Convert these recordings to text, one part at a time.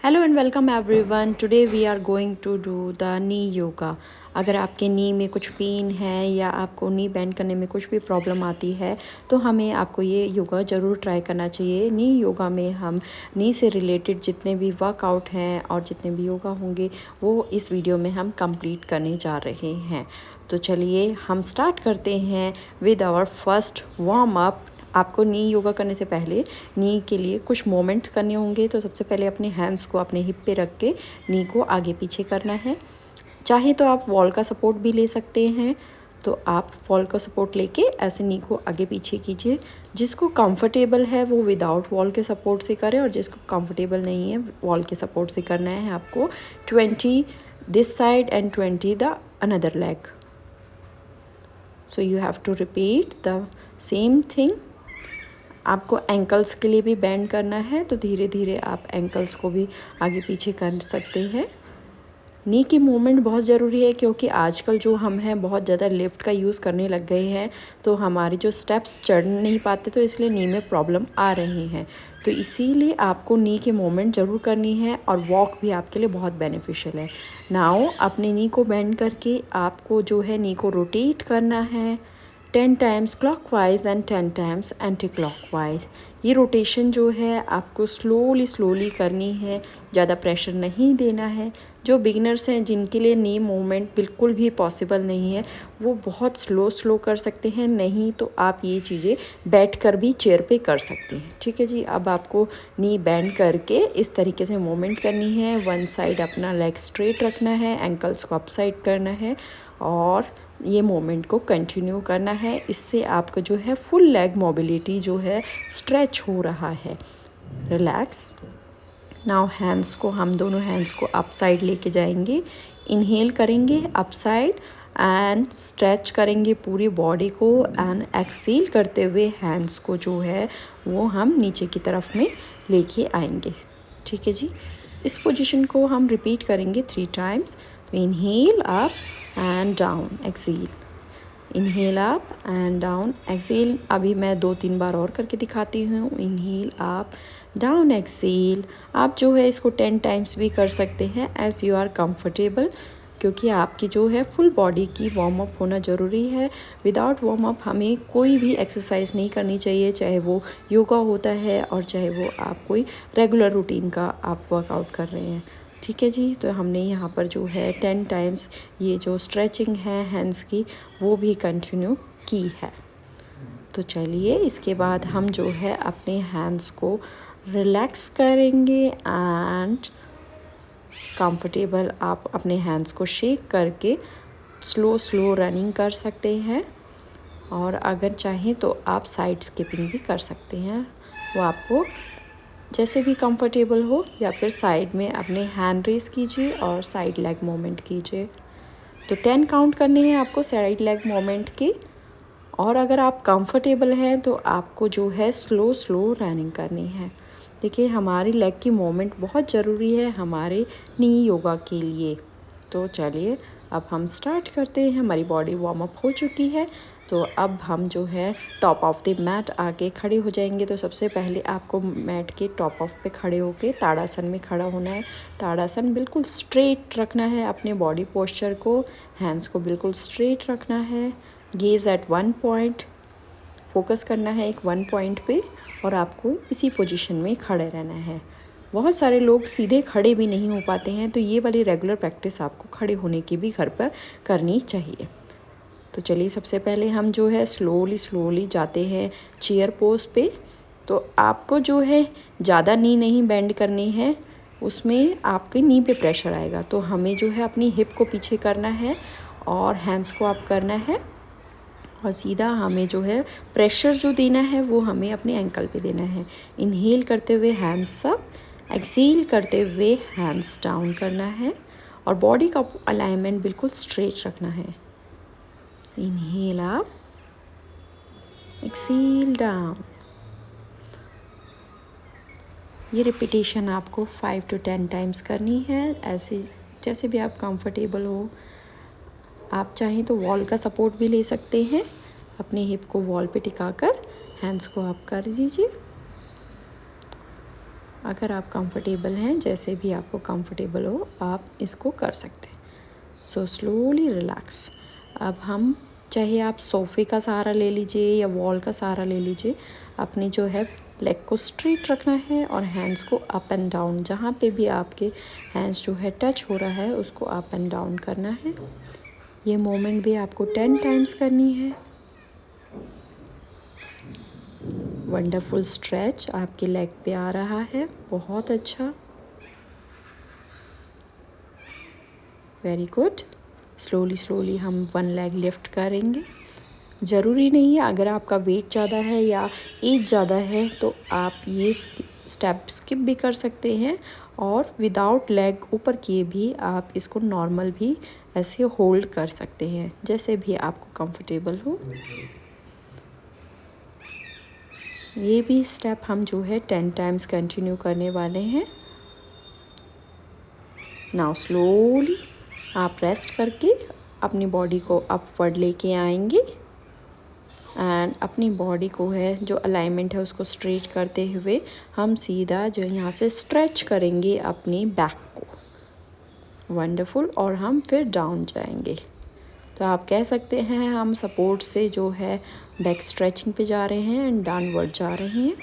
Hello and welcome everyone. Today we are going to do the knee yoga. अगर आपके नी में कुछ pen है या आपको नी बेंड करने में कुछ भी प्रॉब्लम आती है तो हमें आपको ये योगा ज़रूर ट्राई करना चाहिए। नी योगा में हम नी से रिलेटेड जितने भी वर्कआउट हैं और जितने भी योगा होंगे वो इस वीडियो में हम कंप्लीट करने जा रहे हैं। तो चलिए हम स्टार्ट करते हैं with our first warm up. आपको नी योगा करने से पहले नी के लिए कुछ मोमेंट्स करने होंगे। तो सबसे पहले अपने हैंड्स को अपने हिप पे रख के नी को आगे पीछे करना है। चाहे तो आप वॉल का सपोर्ट भी ले सकते हैं, तो आप वॉल का सपोर्ट लेके ऐसे नी को आगे पीछे कीजिए। जिसको कंफर्टेबल है वो विदाउट वॉल के सपोर्ट से करें और जिसको कंफर्टेबल नहीं है वॉल के सपोर्ट से करना है। आपको 20 this side and 20 the another leg. So you have to repeat the same thing. आपको एंकल्स के लिए भी बेंड करना है तो धीरे धीरे आप एंकल्स को भी आगे पीछे कर सकते हैं। नी की मूवमेंट बहुत ज़रूरी है क्योंकि आजकल जो हम हैं बहुत ज़्यादा लिफ्ट का यूज़ करने लग गए हैं, तो हमारे जो स्टेप्स चढ़ नहीं पाते तो इसलिए नी में प्रॉब्लम आ रही हैं। तो इसीलिए आपको नी की मूवमेंट ज़रूर करनी है और वॉक भी आपके लिए बहुत बेनिफिशियल है। नाउ अपने नी को बेंड करके आपको जो है नी को रोटेट करना है 10 times clockwise and 10 times anti clockwise. ये रोटेशन जो है आपको स्लोली करनी है, ज़्यादा प्रेशर नहीं देना है। जो बिगिनर्स हैं जिनके लिए नी मूवमेंट बिल्कुल भी पॉसिबल नहीं है वो बहुत स्लो कर सकते हैं, नहीं तो आप ये चीज़ें बैठकर भी चेयर पे कर सकते हैं। ठीक है जी। अब आपको नी बेंड करके इस तरीके से मूवमेंट करनी है। वन साइड अपना लेग स्ट्रेट रखना है, एंकल्स को अप साइड करना है और ये मोमेंट को कंटिन्यू करना है। इससे आपका जो है फुल लेग मोबिलिटी जो है स्ट्रेच हो रहा है। रिलैक्स। नाउ हैंड्स को हम दोनों हैंड्स को अप साइड लेके जाएंगे। इनहेल करेंगे अप साइड एंड स्ट्रेच करेंगे पूरी बॉडी को एंड एक्सेल करते हुए हैंड्स को जो है वो हम नीचे की तरफ में लेके आएंगे। ठीक है जी। इस पोजीशन को हम रिपीट करेंगे 3 टाइम्स। तो inhale up and down, exhale, inhale up and down, exhale. अभी मैं 2-3 बार और करके दिखाती हूँ। Inhale up down, exhale. आप जो है इसको 10 टाइम्स भी कर सकते हैं एज़ यू आर कंफर्टेबल, क्योंकि आपकी जो है फुल बॉडी की वार्म अप होना ज़रूरी है। विदाउट वार्म अप हमें कोई भी एक्सरसाइज नहीं करनी चाहिए, चाहे वो योगा होता है और चाहे वो आप कोई रेगुलर रूटीन का आप वर्कआउट कर रहे हैं। ठीक है जी। तो हमने यहाँ पर जो है 10 टाइम्स ये जो स्ट्रेचिंग है हैंड्स की वो भी कंटिन्यू की है। तो चलिए इसके बाद हम जो है अपने हैंड्स को रिलैक्स करेंगे एंड कंफर्टेबल आप अपने हैंड्स को शेक करके स्लो रनिंग कर सकते हैं और अगर चाहें तो आप साइड स्किपिंग भी कर सकते हैं, वो आपको जैसे भी कंफर्टेबल हो। या फिर साइड में अपने हैंड रेस कीजिए और साइड लेग मूवमेंट कीजिए। तो 10 काउंट करने हैं आपको साइड लेग मूवमेंट के। और अगर आप कंफर्टेबल हैं तो आपको जो है स्लो रनिंग करनी है। देखिए हमारी लेग की मूवमेंट बहुत ज़रूरी है हमारे नी योगा के लिए। तो चलिए अब हम स्टार्ट करते हैं। हमारी बॉडी वार्म अप हो चुकी है तो अब हम जो है टॉप ऑफ द मैट आके खड़े हो जाएंगे। तो सबसे पहले आपको मैट के टॉप ऑफ पे खड़े होके ताड़ासन में खड़ा होना है। ताड़ासन बिल्कुल स्ट्रेट रखना है अपने बॉडी पोस्चर को, हैंड्स को बिल्कुल स्ट्रेट रखना है। Gaze at one point, focus करना है एक वन पॉइंट पे और आपको इसी पोजीशन में खड़े रहना है। बहुत सारे लोग सीधे खड़े भी नहीं हो पाते हैं, तो ये वाली रेगुलर प्रैक्टिस आपको खड़े होने की भी घर पर करनी चाहिए। तो चलिए सबसे पहले हम जो है स्लोली जाते हैं चेयर पोज पे। तो आपको जो है ज़्यादा नी नहीं बेंड करनी है, उसमें आपके नी पे प्रेशर आएगा। तो हमें जो है अपनी हिप को पीछे करना है और हैंड्स को अप करना है और सीधा हमें जो है प्रेशर जो देना है वो हमें अपने एंकल पे देना है। इनहेल करते हुए हैंड्स अप, एक्सेल करते हुए हैंड्स डाउन करना है और बॉडी का अलाइनमेंट बिल्कुल स्ट्रेट रखना है। Inhale up, exhale down. ये रिपीटेशन आपको 5 to 10 टाइम्स करनी है, ऐसे जैसे भी आप कंफर्टेबल हो। आप चाहें तो वॉल का सपोर्ट भी ले सकते हैं। अपने हिप को वॉल पे टिकाकर हैंड्स को अप कर दीजिए। अगर आप कंफर्टेबल हैं, जैसे भी आपको कंफर्टेबल हो आप इसको कर सकते हैं। So slowly relax. अब हम, चाहे आप सोफ़े का सहारा ले लीजिए या वॉल का सहारा ले लीजिए, अपनी जो है लेग को स्ट्रेट रखना है और हैंड्स को अप एंड डाउन, जहाँ पे भी आपके हैंड्स जो है टच हो रहा है उसको अप एंड डाउन करना है। ये मोमेंट भी आपको 10 टाइम्स करनी है। वंडरफुल स्ट्रेच आपके लेग पे आ रहा है, बहुत अच्छा, वेरी गुड। स्लोली स्लोली हम वन लेग लिफ्ट करेंगे। ज़रूरी नहीं है, अगर आपका वेट ज़्यादा है या एज ज़्यादा है तो आप ये स्टेप स्किप भी कर सकते हैं और विदाउट लेग ऊपर किए भी आप इसको नॉर्मल भी ऐसे होल्ड कर सकते हैं, जैसे भी आपको कंफर्टेबल हो। ये भी स्टेप हम जो है 10 टाइम्स कंटिन्यू करने वाले हैं। नाउ स्लोली आप रेस्ट करके अपनी बॉडी को अपवर्ड लेके आएंगे एंड अपनी बॉडी को है जो अलाइनमेंट है उसको स्ट्रेट करते हुए हम सीधा जो यहाँ से स्ट्रेच करेंगे अपनी बैक को। वंडरफुल। और हम फिर डाउन जाएंगे। तो आप कह सकते हैं हम सपोर्ट से जो है बैक स्ट्रेचिंग पे जा रहे हैं एंड डाउनवर्ड जा रहे हैं।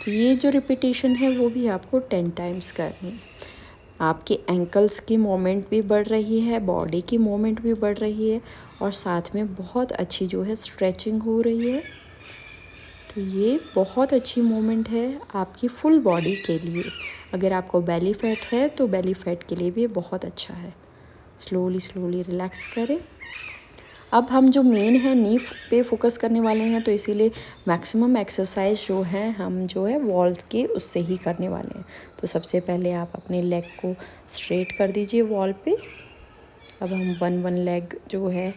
तो ये जो रिपीटेशन है वो भी आपको 10 टाइम्स करनी है। आपके एंकल्स की मूवमेंट भी बढ़ रही है, बॉडी की मूवमेंट भी बढ़ रही है और साथ में बहुत अच्छी जो है स्ट्रेचिंग हो रही है। तो ये बहुत अच्छी मूवमेंट है आपकी फुल बॉडी के लिए। अगर आपको बेली फैट है तो बेली फैट के लिए भी बहुत अच्छा है। स्लोली स्लोली रिलैक्स करें। अब हम जो मेन है नी पे फोकस करने वाले हैं, तो इसीलिए मैक्सिमम एक्सरसाइज जो है हम जो है वॉल्स के उससे ही करने वाले हैं। तो सबसे पहले आप अपने लेग को स्ट्रेट कर दीजिए वॉल पे। अब हम वन लेग जो है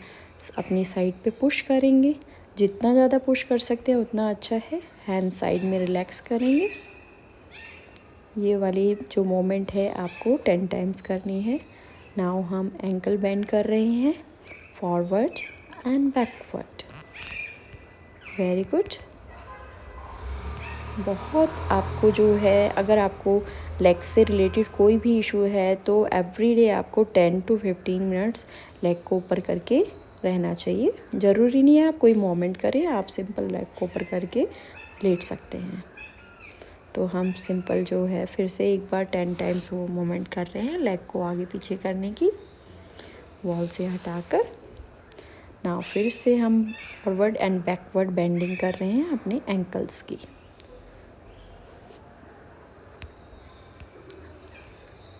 अपनी साइड पे पुश करेंगे। जितना ज़्यादा पुश कर सकते हैं उतना अच्छा है। हैंड साइड में रिलैक्स करेंगे। ये वाली जो मोमेंट है आपको 10 टाइम्स करनी है। नाउ हम एंकल बेंड कर रहे हैं, forward and backward. Very good. बहुत आपको जो है, अगर आपको लेग से रिलेटेड कोई भी इशू है तो एवरी डे आपको 10 to 15 मिनट्स लेग को ऊपर करके रहना चाहिए। ज़रूरी नहीं है आप कोई मोमेंट करें, आप सिंपल लेग को ऊपर करके लेट सकते हैं। तो हम सिंपल जो है फिर से एक बार 10 टाइम्स वो मोमेंट कर रहे हैं लेग को आगे पीछे करने की, वॉल से हटाकर। नाउ फिर से हम फॉरवर्ड एंड बैकवर्ड बेंडिंग कर रहे हैं अपने एंकल्स की।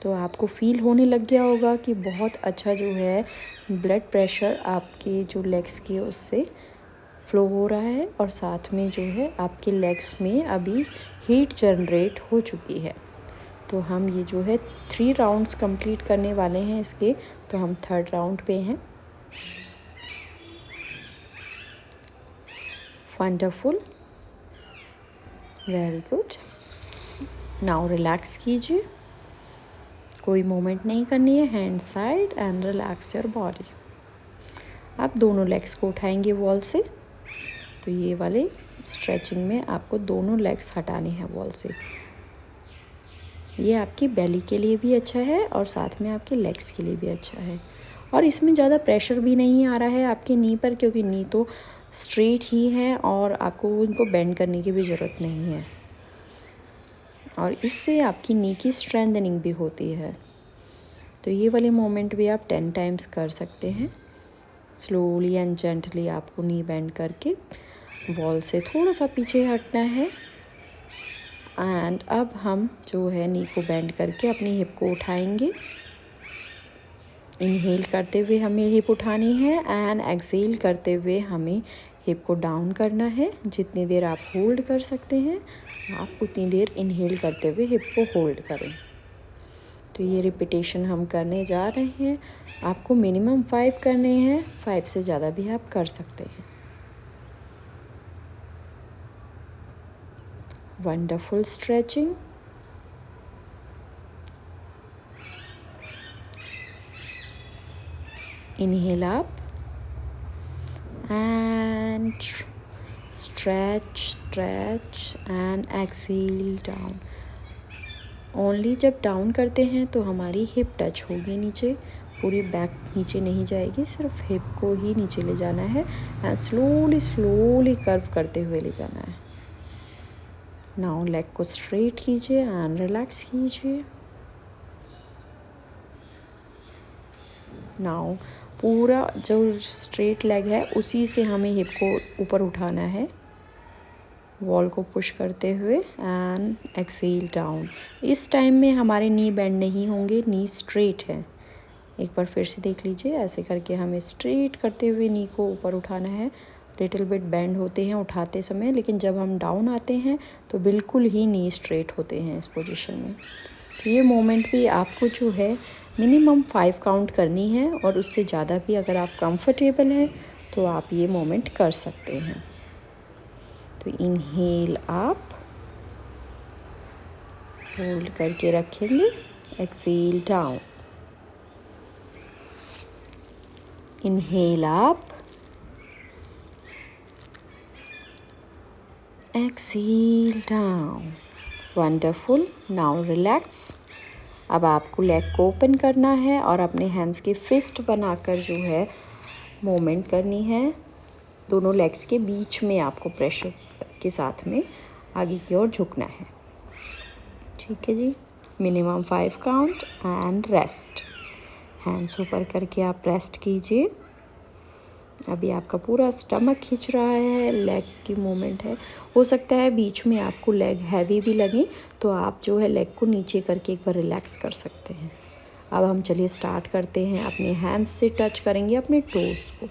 तो आपको फील होने लग गया होगा कि बहुत अच्छा जो है ब्लड प्रेशर आपके जो लेग्स के उससे फ्लो हो रहा है और साथ में जो है आपके लेग्स में अभी हीट जनरेट हो चुकी है। तो हम ये जो है 3 राउंड्स कंप्लीट करने वाले हैं इसके। तो हम 3rd राउंड पे हैं। Wonderful, very good. Now relax कीजिए, कोई मूवमेंट नहीं करनी है। Hand side and relax your body. आप दोनों लेग्स को उठाएंगे वॉल से। तो ये वाले स्ट्रेचिंग में आपको दोनों लेग्स हटाने हैं वॉल से। ये आपकी बेली के लिए भी अच्छा है और साथ में आपके लेग्स के लिए भी अच्छा है। और इसमें ज़्यादा प्रेशर भी नहीं आ रहा है आपके नी पर, क्योंकि नी तो स्ट्रेट ही है और आपको उनको बेंड करने की भी ज़रूरत नहीं है। और इससे आपकी नी की स्ट्रेंथनिंग भी होती है। तो ये वाले मोमेंट भी आप 10 टाइम्स कर सकते हैं। स्लोली एंड जेंटली आपको नी बेंड करके वॉल से थोड़ा सा पीछे हटना है। एंड अब हम जो है नी को बेंड करके अपनी हिप को उठाएंगे। इनहेल करते हुए हमें हिप उठानी है एंड एक्सहेल करते हुए हमें हिप को डाउन करना है। जितनी देर आप होल्ड कर सकते हैं आप उतनी देर इनहेल करते हुए हिप को होल्ड करें। तो ये रिपीटेशन हम करने जा रहे हैं। आपको मिनिमम 5 करने हैं, 5 से ज़्यादा भी आप कर सकते हैं। Wonderful stretching. Inhale up and stretch and exhale down. Only जब डाउन करते हैं तो हमारी हिप टच होगी नीचे, पूरी बैक नीचे नहीं जाएगी, सिर्फ हिप को ही नीचे ले जाना है एंड स्लोली स्लोली कर्व करते हुए ले जाना है। नाउ लेग को स्ट्रेट कीजिए एंड रिलैक्स कीजिए। नाउ पूरा जो स्ट्रेट लेग है उसी से हमें हिप को ऊपर उठाना है, वॉल को पुश करते हुए एंड एक्सेल डाउन। इस टाइम में हमारे नी बेंड नहीं होंगे, नी स्ट्रेट है। एक बार फिर से देख लीजिए, ऐसे करके हमें स्ट्रेट करते हुए नी को ऊपर उठाना है। लिटिल बिट बेंड होते हैं उठाते समय, लेकिन जब हम डाउन आते हैं तो बिल्कुल ही नी स्ट्रेट होते हैं इस पोजीशन में। तो ये मोमेंट भी आपको जो है मिनिमम 5 काउंट करनी है, और उससे ज़्यादा भी अगर आप कंफर्टेबल हैं तो आप ये मोमेंट कर सकते हैं। तो इनहेल अप, होल्ड करके रखेंगे, exhale down, inhale up, exhale down. Wonderful. Now relax. अब आपको लेग को ओपन करना है और अपने हैंड्स की फिस्ट बनाकर जो है मूवमेंट करनी है। दोनों लेग्स के बीच में आपको प्रेशर के साथ में आगे की ओर झुकना है। ठीक है जी। Minimum 5 count and rest. Hands ऊपर करके आप रेस्ट कीजिए। अभी आपका पूरा स्टमक खींच रहा है, लेग की मूवमेंट है। हो सकता है बीच में आपको लेग हैवी भी लगे, तो आप जो है लेग को नीचे करके एक बार रिलैक्स कर सकते हैं। अब हम चलिए स्टार्ट करते हैं। अपने हैंड्स से टच करेंगे अपने टोस को।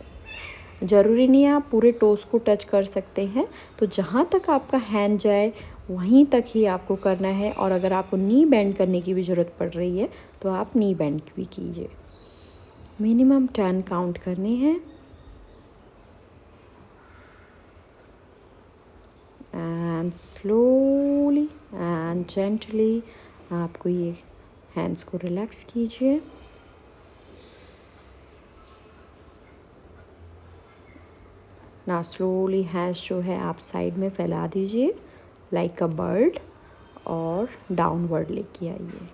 ज़रूरी नहीं है आप पूरे टोस को टच कर सकते हैं, तो जहाँ तक आपका हैंड जाए वहीं तक ही आपको करना है। और अगर आपको नी बेंड करने की भी ज़रूरत पड़ रही है तो आप नी बेंड भी कीजिए। मिनिमम 10 काउंट करने हैं। एंड स्लोली एंड जेंटली आपको ये हैंड्स को रिलैक्स कीजिए। ना स्लोली हैंड्स जो है आप साइड में फैला दीजिए लाइक अ बर्ड, और डाउनवर्ड लेके आइए।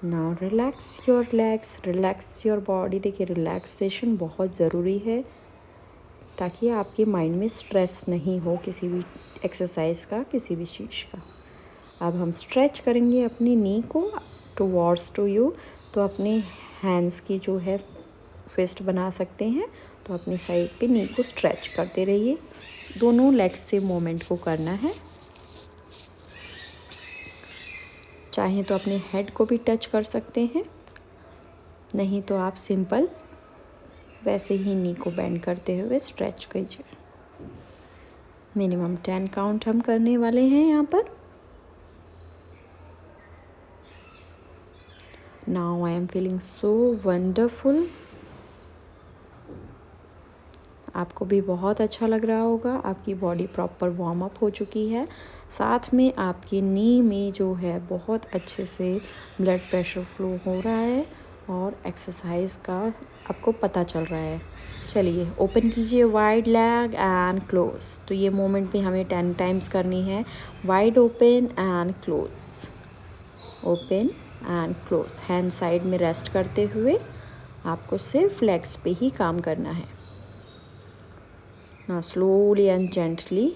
Now relax your legs, relax your body. देखिए रिलैक्सेशन बहुत ज़रूरी है ताकि आपके माइंड में स्ट्रेस नहीं हो किसी भी एक्सरसाइज का, किसी भी चीज़ का। अब हम स्ट्रेच करेंगे अपनी नी को टुवर्ड्स टू यू। तो अपने हैंड्स की जो है फिस्ट बना सकते हैं, तो अपनी साइड पे नी को स्ट्रेच करते रहिए। दोनों लेग्स से मूवमेंट को करना है। चाहे तो अपने हेड को भी टच कर सकते हैं, नहीं तो आप सिंपल वैसे ही नी को बेंड करते हुए स्ट्रेच कीजिए। मिनिमम 10 काउंट हम करने वाले हैं यहाँ पर। Now I am feeling so wonderful. आपको भी बहुत अच्छा लग रहा होगा। आपकी बॉडी प्रॉपर वार्म अप हो चुकी है, साथ में आपकी नी में जो है बहुत अच्छे से ब्लड प्रेशर फ्लो हो रहा है और एक्सरसाइज का आपको पता चल रहा है। चलिए ओपन कीजिए वाइड लेग एंड क्लोज। तो ये मूवमेंट भी हमें 10 टाइम्स करनी है। Wide open and close, open and close. Hand side में रेस्ट करते हुए आपको सिर्फ लेग्स पे ही काम करना है। ना स्लोली एंड जेंटली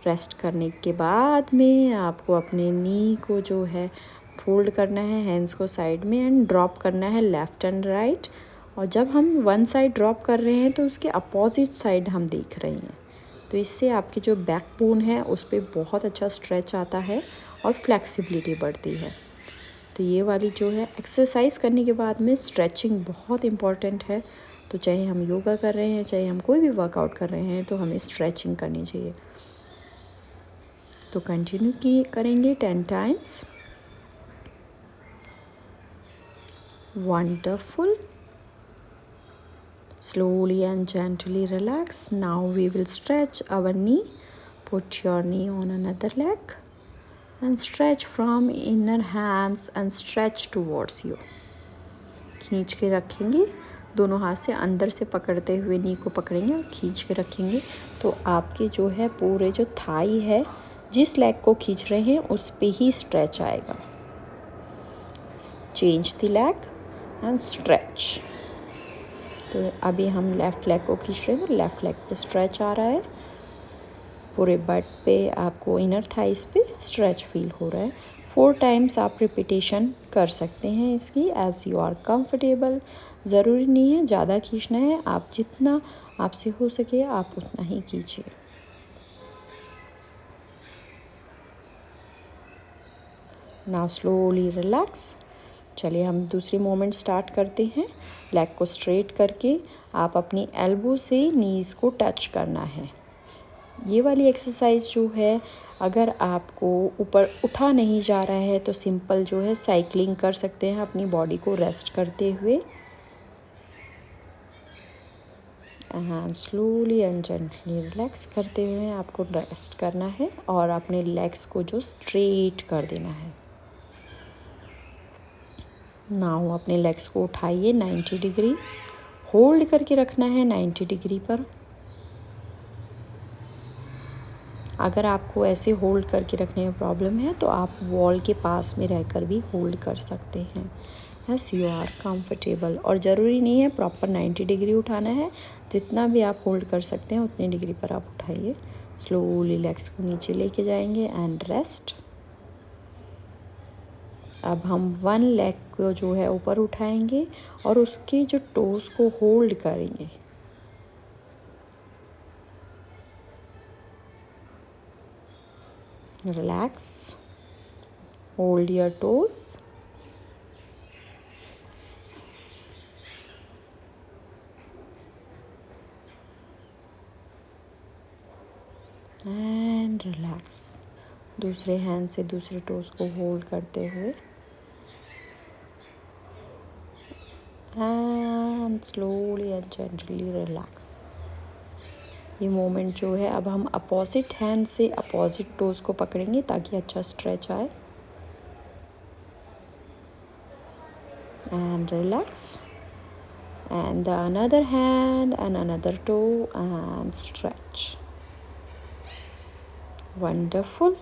रेस्ट करने के बाद में आपको अपने नी को जो है फोल्ड करना है, हैंड्स को साइड में, एंड ड्रॉप करना है लेफ़्ट एंड राइट। और जब हम वन साइड ड्रॉप कर रहे हैं तो उसके अपोजिट साइड हम देख रहे हैं, तो इससे आपकी जो बैक बोन है उस पर बहुत अच्छा स्ट्रेच आता है और फ्लेक्सिबिलिटी बढ़ती है। तो ये वाली जो है एक्सरसाइज करने के बाद में स्ट्रेचिंग बहुत इम्पॉर्टेंट है। तो चाहे हम योगा कर रहे हैं, चाहे हम कोई भी वर्कआउट कर रहे हैं, तो हमें स्ट्रेचिंग करनी चाहिए। तो कंटिन्यू की करेंगे 10 times. Wonderful. Slowly and gently relax. Now we will stretch our knee. Put your knee on another leg and stretch from inner hands and stretch towards you. खींच के रखेंगे, दोनों हाथ से अंदर से पकड़ते हुए नी को पकड़ेंगे और खींच के रखेंगे। तो आपके जो है पूरे जो थाई है, जिस लेग को खींच रहे हैं उस पे ही स्ट्रेच आएगा। Change the leg and stretch. तो अभी हम लेफ़्ट लेग को खींच रहे हैं तो लेफ़्ट लेग पे स्ट्रेच आ रहा है, पूरे बट पे आपको इनर थाइस पे स्ट्रेच फील हो रहा है। 4 टाइम्स आप रिपीटेशन कर सकते हैं इसकी, एज़ यू आर कंफर्टेबल। ज़रूरी नहीं है ज़्यादा खींचना है, आप जितना आपसे हो सके आप उतना ही कीजिए। Now slowly relax. चलिए हम दूसरी मूवमेंट स्टार्ट करते हैं। लेग को स्ट्रेट करके आप अपनी एल्बो से नीज़ को टच करना है। ये वाली एक्सरसाइज जो है, अगर आपको ऊपर उठा नहीं जा रहा है तो सिंपल जो है साइकिलिंग कर सकते हैं अपनी बॉडी को रेस्ट करते हुए। And slowly and gently relax करते हुए आपको रेस्ट करना है और अपने लेग्स को जो स्ट्रेट कर देना है। नाउ अपने लेग्स को उठाइए 90 डिग्री, होल्ड करके रखना है 90 डिग्री पर। अगर आपको ऐसे होल्ड करके रखने में प्रॉब्लम है तो आप वॉल के पास में रहकर भी होल्ड कर सकते हैं, एस यू आर कंफर्टेबल। और ज़रूरी नहीं है प्रॉपर 90 डिग्री उठाना है, जितना भी आप होल्ड कर सकते हैं उतनी डिग्री पर आप उठाइए। स्लोली लेग्स को नीचे लेके जाएंगे एंड रेस्ट। अब हम वन लेग को जो है ऊपर उठाएंगे और उसके जो टोस को होल्ड करेंगे। Relax, hold your toes and relax. दूसरे हैंड से दूसरे टोस को होल्ड करते हुए and slowly and gently relax. ये मोमेंट जो है, अब हम अपोजिट हैंड से अपोजिट टोस को पकड़ेंगे ताकि अच्छा स्ट्रेच आए। And relax and the another hand and another toe and stretch. Wonderful.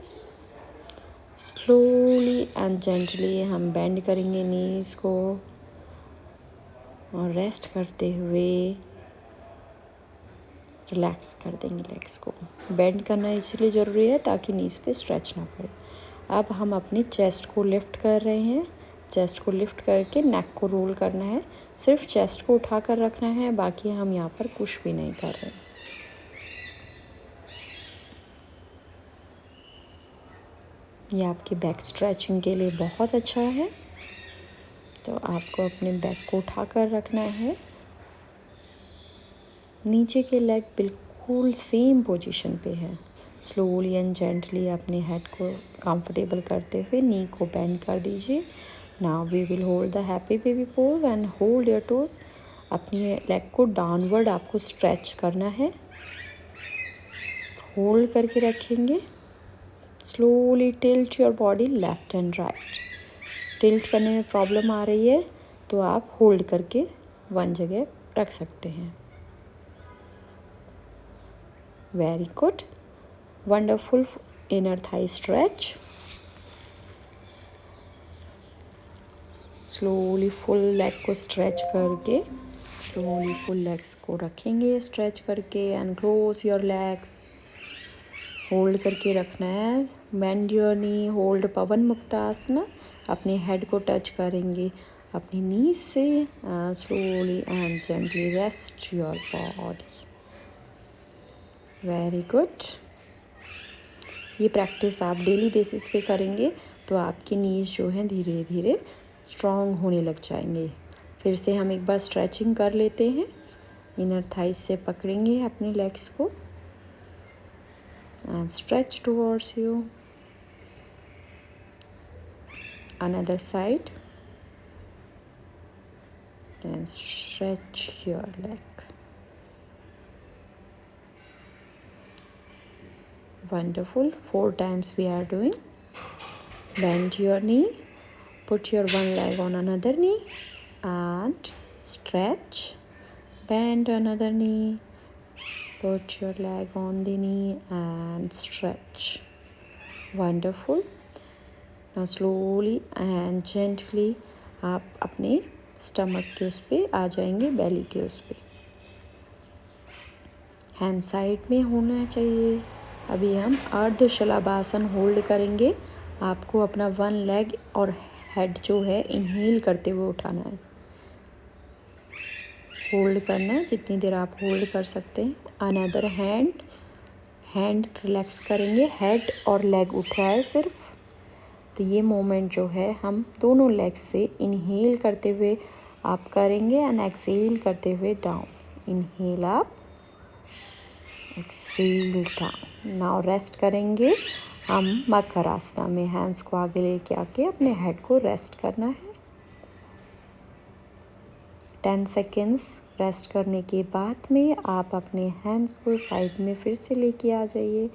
Slowly and gently हम बेंड करेंगे नीज को और रेस्ट करते हुए रिलैक्स कर देंगे लेग्स को। बेंड करना इसलिए ज़रूरी है ताकि नीज पे स्ट्रेच ना पड़े। अब हम अपनी चेस्ट को लिफ्ट कर रहे हैं। चेस्ट को लिफ्ट करके नेक को रोल करना है। सिर्फ चेस्ट को उठा कर रखना है, बाकी हम यहाँ पर कुछ भी नहीं कर रहे। ये आपके बैक स्ट्रेचिंग के लिए बहुत अच्छा है। तो आपको अपने बैक को उठा कर रखना है। नीचे के लेग बिल्कुल सेम पोजीशन पे है। स्लोली एंड जेंटली अपने हेड को कंफर्टेबल करते हुए नी को बेंड कर दीजिए। Now we will hold the happy baby pose and hold your toes. अपनी लेग को डाउनवर्ड आपको स्ट्रेच करना है, होल्ड करके रखेंगे। Slowly tilt your body left and right. Tilt करने में प्रॉब्लम आ रही है तो आप होल्ड करके वन जगह रख सकते हैं। Very good, wonderful inner thigh stretch. Slowly full leg को स्ट्रेच करके स्लोली फुल लेग्स को रखेंगे स्ट्रेच करके and close your legs. Hold करके रखना है। Bend your knee, hold Pawanmuktasana. अपने हेड को टच करेंगे अपनी नी से। Slowly and gently rest your body. Very good. ये प्रैक्टिस आप डेली बेसिस पे करेंगे तो आपकी नीज जो है धीरे धीरे स्ट्रॉन्ग होने लग जाएंगे। फिर से हम एक बार स्ट्रेचिंग कर लेते हैं। इनर थाइस से पकड़ेंगे अपने लेग्स को and stretch towards you. Another side and stretch your leg. Wonderful. 4 times we are doing. Bend your knee, put your one leg on another knee and stretch. Bend another knee, put your leg on the knee and stretch. Wonderful. Now slowly and gently आप अपने stomach के उस पे आ जाएंगे, बेली के उस पे। Hand side में होना चाहिए। अभी हम अर्ध शलभासन होल्ड करेंगे। आपको अपना वन लेग और हेड जो है इनहेल करते हुए उठाना है, होल्ड करना है जितनी देर आप होल्ड कर सकते हैं। अनदर हैंड रिलैक्स करेंगे, हेड और लेग उठ रहा है सिर्फ। तो ये मोमेंट जो है हम दोनों लेग से इनहेल करते हुए आप करेंगे एंड एक्सेल करते हुए down. Inhale up, exhale down. Now rest करेंगे हम मकर आसना में। हैंड्स को आगे लेके आके अपने हेड को रेस्ट करना है। 10 सेकेंड्स रेस्ट करने के बाद में आप अपने हैंड्स को साइड में फिर से लेके आ जाइए,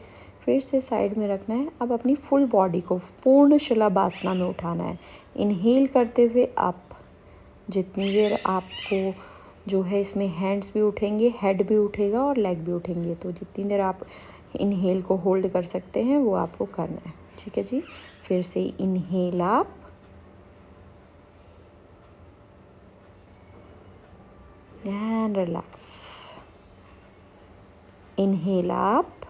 फिर से साइड में रखना है। अब अपनी फुल बॉडी को पूर्ण शलभासना में उठाना है। इनहेल करते हुए आप जितनी देर आपको जो है इसमें हैंड्स भी उठेंगे, हेड भी उठेगा और लेग भी उठेंगे, तो जितनी देर आप इनहेल को होल्ड कर सकते हैं वो आपको करना है। ठीक है जी। फिर से इनहेल आप, and relax. Inhale up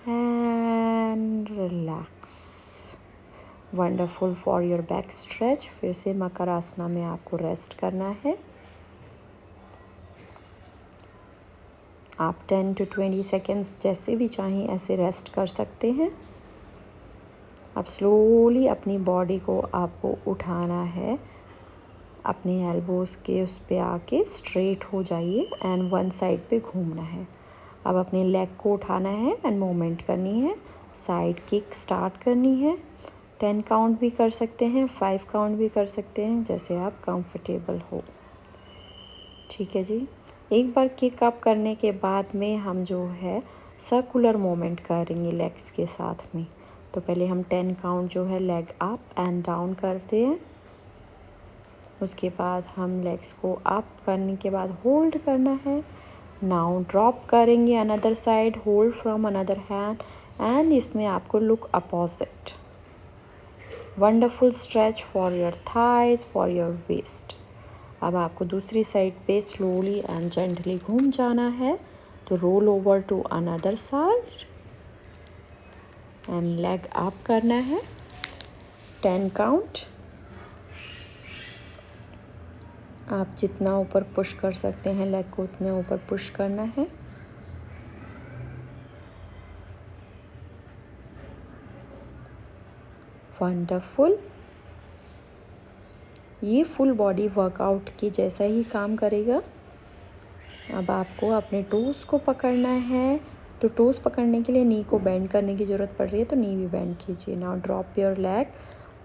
and relax. Wonderful for your back stretch. फिर से मकर आसना में आपको रेस्ट करना है। आप 10 to 20 सेकेंड्स जैसे भी चाहें ऐसे रेस्ट कर सकते हैं। अब स्लोली अपनी बॉडी को आपको उठाना है, अपने एल्बोज़ के उस पे आके स्ट्रेट हो जाइए एंड वन साइड पे घूमना है। अब अपने लेग को उठाना है एंड मूवमेंट करनी है, साइड किक स्टार्ट करनी है। 10 काउंट भी कर सकते हैं, 5 काउंट भी कर सकते हैं, जैसे आप कंफर्टेबल हो। ठीक है जी। एक बार किक अप करने के बाद में हम जो है सर्कुलर मूवमेंट करेंगे लेग्स के साथ में। तो पहले हम 10 काउंट जो है लेग अप एंड डाउन करते हैं। उसके बाद हम लेग्स को अप करने के बाद होल्ड करना है। नाउ ड्रॉप करेंगे another side, hold from another hand and इसमें आपको look opposite. Wonderful stretch for your thighs, for your waist. अब आपको दूसरी साइड पे स्लोली एंड जेंटली घूम जाना है। तो roll over to another side and leg up करना है। 10 काउंट। आप जितना ऊपर पुश कर सकते हैं लेग को उतने ऊपर पुश करना है। वंडरफुल। ये फुल बॉडी वर्कआउट की जैसा ही काम करेगा। अब आपको अपने टोस को पकड़ना है। तो टोस पकड़ने के लिए नी को बेंड करने की ज़रूरत पड़ रही है, तो नी भी बेंड कीजिए। Now drop your leg,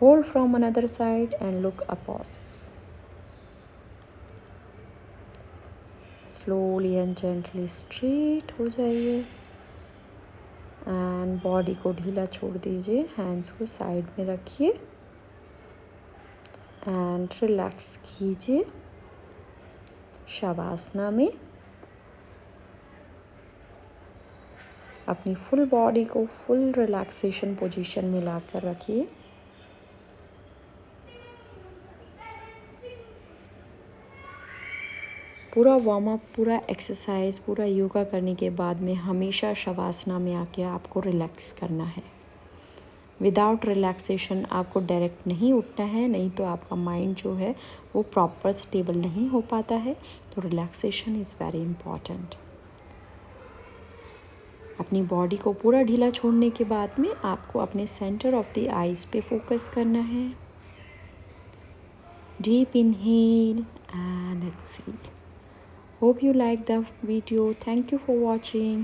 hold from another side and look opposite. Slowly and gently straight हो जाइए एंड बॉडी को ढीला छोड़ दीजिए। हैंड्स को साइड में रखिए एंड रिलैक्स कीजिए शवासना में। अपनी फुल बॉडी को फुल रिलैक्सेशन पोजीशन में लाकर रखिए। पूरा वार्म अप, पूरा एक्सरसाइज, पूरा योगा करने के बाद में हमेशा शवासना में आके आपको रिलैक्स करना है। विदाउट रिलैक्सेशन आपको डायरेक्ट नहीं उठना है, नहीं तो आपका माइंड जो है वो प्रॉपर स्टेबल नहीं हो पाता है। तो रिलैक्सेशन इज़ वेरी इम्पॉर्टेंट। अपनी बॉडी को पूरा ढीला छोड़ने के बाद में आपको अपने सेंटर ऑफ द आइज़ पे फोकस करना है। Deep inhale and exhale. Hope you like the video. Thank you for watching.